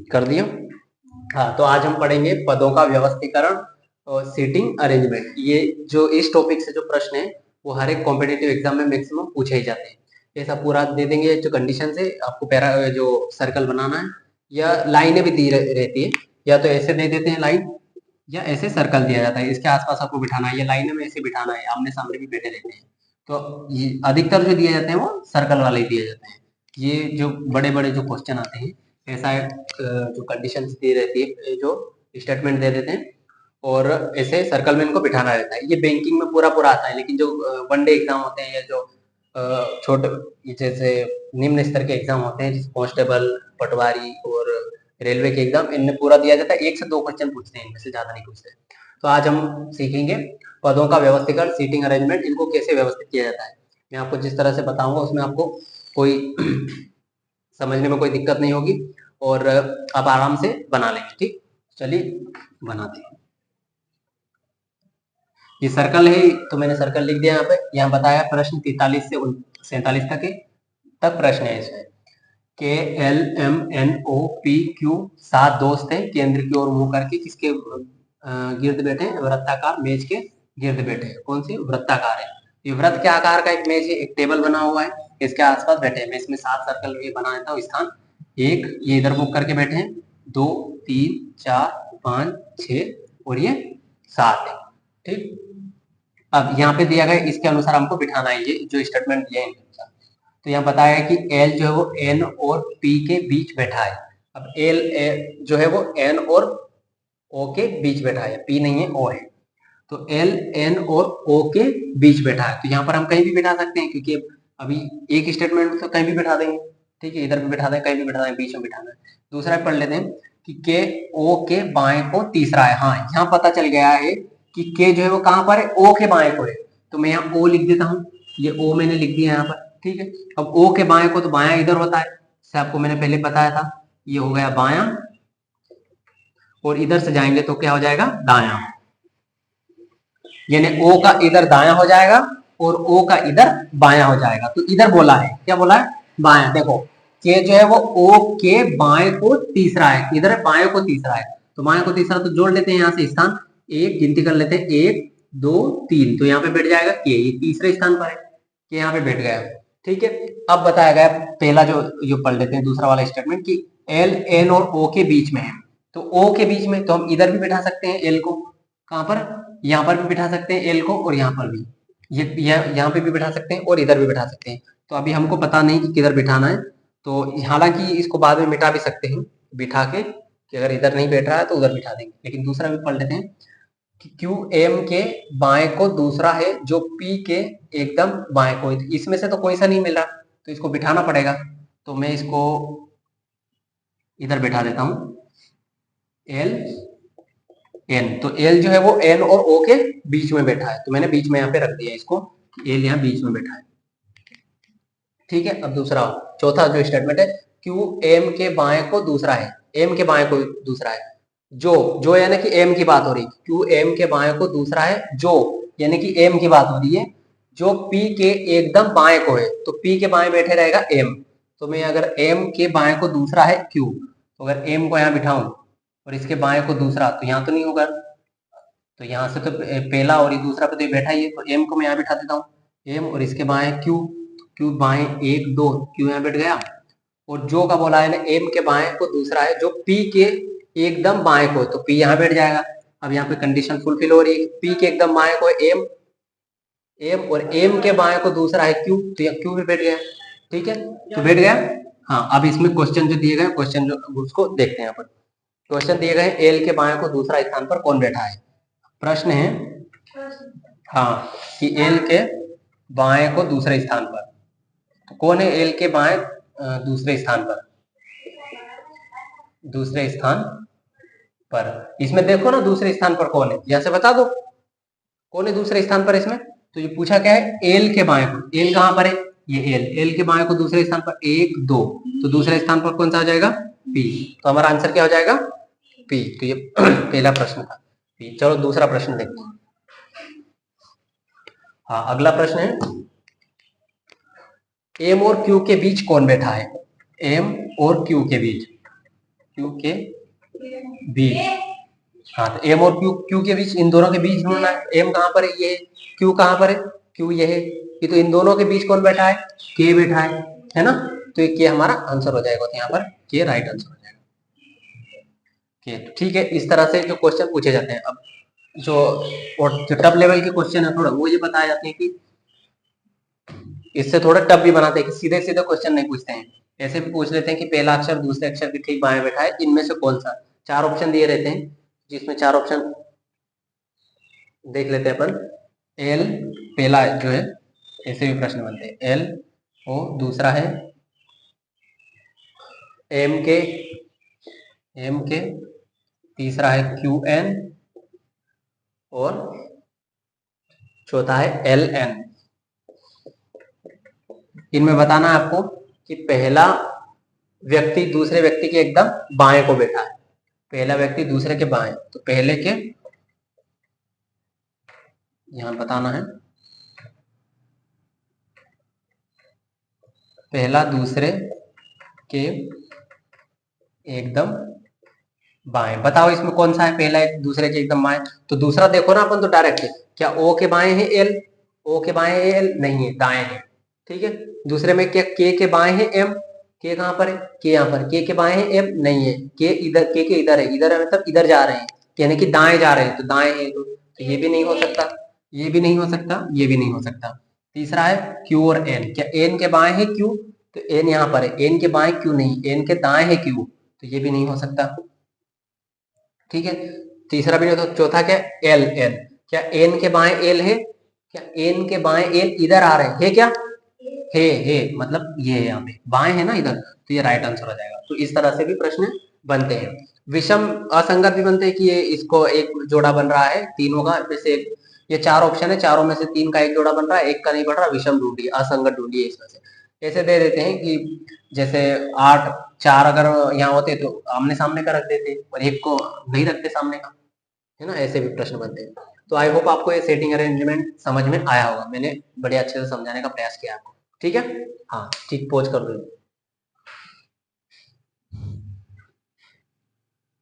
कर दिया। हाँ, तो आज हम पढ़ेंगे पदों का व्यवस्थीकरण और सीटिंग अरेंजमेंट। ये जो इस टॉपिक से जो प्रश्न है वो हर एक कॉम्पिटिटिव एग्जाम में मैक्सिमम पूछे ही जाते हैं। ऐसा पूरा दे देंगे जो कंडीशन है, आपको पैरा जो सर्कल बनाना है, या लाइनें भी दी रहती है, या तो ऐसे दे देते हैं लाइन, या ऐसे सर्कल दिया जाता है, इसके आसपास आपको बिठाना है, या लाइन में ऐसे बिठाना है, आमने सामने भी बैठे रहते हैं। तो ये अधिकतर जो दिए जाते हैं वो सर्कल वाले ही दिए जाते हैं। ये जो बड़े बड़े जो क्वेश्चन आते हैं, ऐसा जो कंडीशंस दी रहती है, जो स्टेटमेंट दे देते हैं, और ऐसे सर्कल में इनको बिठाना रहता है। ये बैंकिंग में पूरा पूरा आता है, लेकिन जो वनडे एग्जाम होते हैं, या जो छोटे जैसे निम्न स्तर के एग्जाम होते हैं, जैसे कांस्टेबल, पटवारी और रेलवे के एग्जाम, इनमें पूरा दिया जाता है। 1 से 2 क्वेश्चन पूछते हैं, इनमें से ज्यादा नहीं पूछते। तो आज हम सीखेंगे पदों का व्यवस्थीकरण, सीटिंग अरेंजमेंट, इनको कैसे व्यवस्थित किया जाता है। मैं आपको जिस तरह से बताऊंगा उसमें आपको कोई समझने में कोई दिक्कत नहीं होगी, और आप आराम से बना लेंगे। ठीक, चलिए बनाते हैं। ये सर्कल है, तो मैंने सर्कल लिख दिया यहाँ पे। यहाँ बताया प्रश्न 43 से 47 तक प्रश्न है इसमें। K L M N O P Q 7 दोस्त हैं, केंद्र की ओर मुंह करके किसके गिर्द बैठे? वृत्ताकार मेज के गिर्द बैठे। कौन सी? वृत्ताकार है। ये वृत्त के आकार का एक मेज है, एक टेबल बना हुआ है, इसके आसपास बैठे हैं। मैं इसमें 7 सर्कल ये बना देता हूँ स्थान। एक ये इधर मुख करके बैठे हैं, 2 3 4 5 6 और ये 7 है। ठीक, अब यहाँ पे दिया गया, इसके अनुसार हमको बिठाना है, ये जो स्टेटमेंट दिया है इनके अनुसार। तो यहाँ बताया है कि एल जो है वो एन और पी के बीच बैठा है। अब एल जो है वो एन और ओ के बीच बैठा है, पी नहीं है, ओ है। तो एल एन और ओ के बीच बैठा है, तो यहाँ पर हम कहीं भी बैठा सकते हैं, क्योंकि अभी एक स्टेटमेंट में तो कहीं भी बैठा देंगे। ठीक है, इधर भी बैठा दें, कहीं भी बैठा दें, बीच में बिठाना है। दूसरा पढ़ लेते हैं कि के ओ के बाएं को तीसरा है। हाँ, यहाँ पता चल गया है कि के जो है वो कहां पर है? ओ के बाएं को है। तो मैं यहाँ ओ लिख देता हूँ, ये ओ मैंने लिख दिया यहाँ पर। ठीक है, अब ओ के बाएं को, तो बायां इधर होता है, से आपको मैंने पहले बताया था। ये हो गया बायां, और इधर से जाएंगे तो क्या हो जाएगा? दायां। यानी ओ का इधर दायां हो जाएगा और ओ का इधर बायां हो जाएगा। तो इधर बोला है, क्या बोला है? बायां। देखो, के जो है वो ओ के बाएं को तीसरा है, इधर बाएं को तीसरा है, तो बाएं को तीसरा तो जोड़ लेते हैं यहाँ से स्थान, एक गिनती कर लेते हैं, 1 2 3, तो यहाँ पे बैठ जाएगा के, ये तीसरे स्थान पर है, के यहाँ पे बैठ गया। ठीक है, अब बताया गया पहला जो पढ़ लेते हैं, दूसरा वाला स्टेटमेंट कि एल एन और ओ के बीच में है। तो ओ के बीच में, तो हम इधर भी बैठा सकते हैं एल को, कहां पर? यहाँ पर भी बिठा सकते हैं एल को, और यहाँ पर भी, ये यहाँ पे भी बिठा सकते हैं, और इधर भी बिठा सकते हैं। तो अभी हमको पता नहीं कि किधर बिठाना है, तो हालांकि इसको बाद में मिटा भी सकते हैं बिठा के, कि अगर इधर नहीं बैठ रहा है तो उधर बिठा देंगे। लेकिन दूसरा भी पढ़ लेते हैं कि क्यू एम के बाएं को दूसरा है, जो पी के एकदम बाएं को है। इसमें से तो कोई सा नहीं मिल रहा, तो इसको बिठाना पड़ेगा। तो मैं इसको इधर बिठा देता हूं, एल एन। तो एल जो है वो एन और ओ के बीच में बैठा है, तो मैंने बीच में यहाँ पे रख दिया इसको, एल यहाँ बीच में बैठा है। ठीक है, अब दूसरा, चौथा जो स्टेटमेंट है, क्यू एम के बाएं को दूसरा है, एम के बाएं को दूसरा है, जो यानी कि एम की बात हो रही, क्यू एम के बाएं को दूसरा है, जो यानी कि एम की बात हो रही है, जो पी के एकदम बाएं को है, तो पी के बाएं बैठे रहेगा एम। तो मैं अगर एम के बाएं को दूसरा है क्यू, तो अगर एम को यहाँ बिठाऊं और इसके बाएं को दूसरा, तो यहाँ तो नहीं होगा, तो यहाँ से तो पहला और ये दूसरा पे तो ये बैठा ही है, तो एम को मैं यहाँ बिठा देता हूँ, एम, और इसके बाएं क्यू, क्यू बाएं 1 2, क्यू यहाँ बैठ गया। और जो का बोला है ना, एम के बाएं को दूसरा है, जो पी के एकदम बाएं को, तो पी यहाँ बैठ जाएगा। अब यहाँ पे कंडीशन फुलफिल हो रही है, पी के एकदम बाएं को एम, एम, और एम के बाएं को दूसरा है क्यू, तो यहाँ क्यू भी बैठ गया। ठीक है, तो बैठ गया। हाँ, अब इसमें क्वेश्चन जो दिए गए, क्वेश्चन जो उसको देखते हैं यहाँ पर। क्वेश्चन दिए गए, एल के बाएं को दूसरा स्थान पर कौन बैठा है? प्रश्न है, हाँ, कि एल के बाएं को दूसरे स्थान पर, तो कौन है एल के बाएं दूसरे स्थान पर? दूसरे स्थान पर, इसमें देखो ना दूसरे स्थान पर कौन है, यहां से बता दो कौन है दूसरे स्थान पर इसमें। तो ये पूछा क्या है? एल के बाएं को, एल कहां पर है? ये एल के बाएं को दूसरे स्थान पर 1 2, तो दूसरे स्थान पर कौन सा आ जाएगा? पी। तो हमारा आंसर क्या हो जाएगा? पी। तो ये पहला प्रश्न था पी। चलो दूसरा प्रश्न देखते हैं। हाँ, अगला प्रश्न है, एम और क्यू के बीच कौन बैठा है? एम और क्यू के बीच, क्यू के बीच। हाँ, तो एम और क्यू, क्यू के बीच, इन दोनों के बीच ढूंढना है। एम कहाँ पर है, ये क्यू कहाँ पर है, क्यू ये है, ये तो इन दोनों के बीच कौन बैठा है, के बैठा है ना। तो ये के हमारा आंसर हो जाएगा, तो यहाँ पर के राइट आंसर हो जाएगा। के ठीक है, इस तरह से जो क्वेश्चन पूछे जाते हैं। अब जो और जो टफ लेवल के क्वेश्चन है थोड़ा वो ये बताए जाते हैं कि इससे थोड़ा टफ भी बनाते हैं कि सीधे सीधे क्वेश्चन नहीं पूछते हैं, ऐसे भी पूछ लेते हैं कि पहला अक्षर दूसरे अक्षर के ठीक बाएं बैठा है, इनमें से कौन सा। चार ऑप्शन दिए रहते हैं, जिसमें चार ऑप्शन देख लेते हैं अपन। एल पहला जो है, ऐसे भी प्रश्न बनते हैं। एल ओ दूसरा है एम के तीसरा है क्यू एन और चौथा है एल एन। इनमें बताना है आपको कि पहला व्यक्ति दूसरे व्यक्ति के एकदम बाएं को बैठा है, पहला व्यक्ति दूसरे के बाएं, तो पहले के यहां बताना है पहला दूसरे के एकदम बाएं। बताओ इसमें कौन सा है पहला एक दूसरे के एकदम बाएं। तो दूसरा देखो ना अपन तो डायरेक्ट, क्या ओ के बाएं है एल, ओ के बाएं है एल, नहीं है, दाएं है। ठीक है, दूसरे में क्या के बाएं है एम, के कहां पर है, के यहाँ पर, के बाएं है एम, नहीं है, के इधर, के इधर है, इधर है मतलब इधर जा रहे हैं, यानी कि दाएं जा रहे हैं, तो दाएं है, तो ये भी नहीं हो सकता, ये भी नहीं हो सकता, ये भी नहीं हो सकता। तीसरा है क्यू और एन, क्या एन के बाएं है क्यू, तो एन यहाँ पर है, एन के बाएं क्यू नहीं, एन के दाएं है क्यू, तो ये भी नहीं हो सकता। ठीक है, तीसरा भी नहीं, तो चौथा क्या, एल एन, क्या एन के बाएं एल है, क्या एन के बाएं एल इधर आ रहे हैं, क्या है मतलब ये है, यहाँ पे बाएं है ना इधर, तो ये राइट आंसर हो जाएगा। तो इस तरह से भी प्रश्न बनते हैं। विषम असंगत भी बनते हैं कि ये इसको एक जोड़ा बन रहा है तीनों का, जैसे ये चार ऑप्शन है, चारों में से तीन का एक जोड़ा बन रहा है, एक का नहीं बन रहा, विषम ढूंढिए, असंगत ढूंढिए इसमें से। ऐसे दे देते हैं कि जैसे 8 4 अगर यहाँ होते तो आमने सामने का रख देते, और एक को नहीं रखते सामने का, है ना, ऐसे भी प्रश्न बनते हैं। तो आई होप आपको ये सेटिंग अरेंजमेंट समझ में आया होगा, मैंने बड़े अच्छे से समझाने का प्रयास किया आपको। ठीक है, हाँ ठीक, पॉज कर दो।